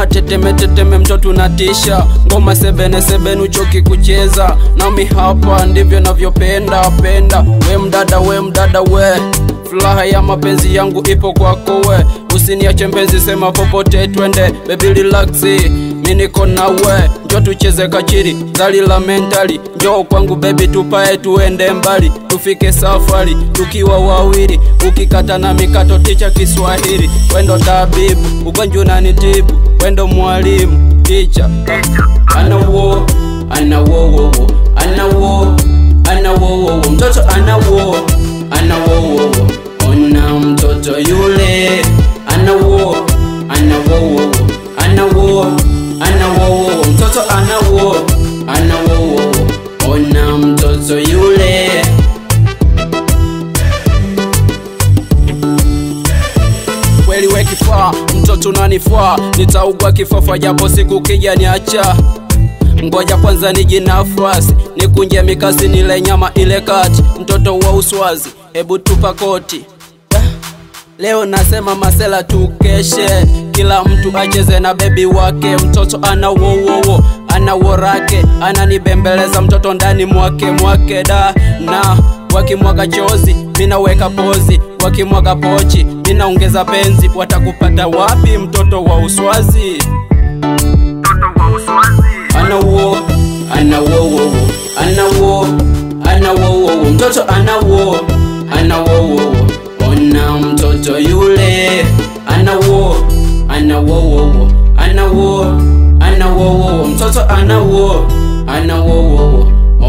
Mama teteme mtoto unatisha, ngoma sebene uchoki kucheza. Nami hapa ndivyo navyopenda penda. We mdada we, furaha ya mapenzi yangu ipo kwako we. Usiniache mpenzi, sema popote twende. Baby relax, mimi niko nawe. Njoo tucheze kachiri, zali la mentali. Njoo kwangu baby, tupae tuende mbali. Tufike safari, tukiwa wawili. Ukikata na mikato ticha Kiswahili. Wendo tabibu, ugonjwa unanitibu. Wendo mwalimu, ticha. Anawo, mtoto anawo. Ona mtoto yule. Anawo, mtoto anawo. Ona mtoto yule. Kweli we kifaa, mtoto unanifaa. Nitaugua kifafa japo siku kija niacha. Ngoja kwanza niji nafasi, nikunje mikasi nile nyama ile kati. Mtoto wa uswazi, hebu tupa koti. Leo nasema masela tukeshe, kila mtu acheze na baby wake. Mtoto anaworake, ananibembeleza mtoto ndani mwake da. Na wakimwaga chozi, mina weka pozi. Wakimwaga pochi, mina ongeza penzi. Watakupata wapi mtoto wa uswazi? Anawo, mtoto anawo. Ona mtoto yule. Anawo, mtoto anawo.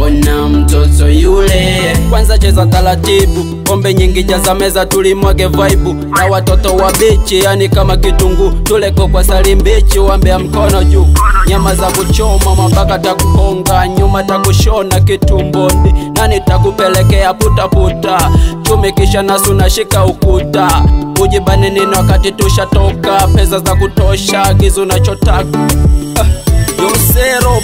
Ona mtoto yule. Kwanza cheza taratibu, pombe nyingi jaza meza, tulimwage vibe. Na watoto wa bichi, yani kama kitungu. Tuleko kwa salimbichi, wambea mkono juu. Nyama za kuchoma, mabaka takuhonga. Nyuma takushona kitumbondi. Nani takupelekea puta. Chumi kisha nasu nashika ukuta. Ujibane nini wakati tushatoka. Pesa za kutosha, gizu nachotaka. Yosero.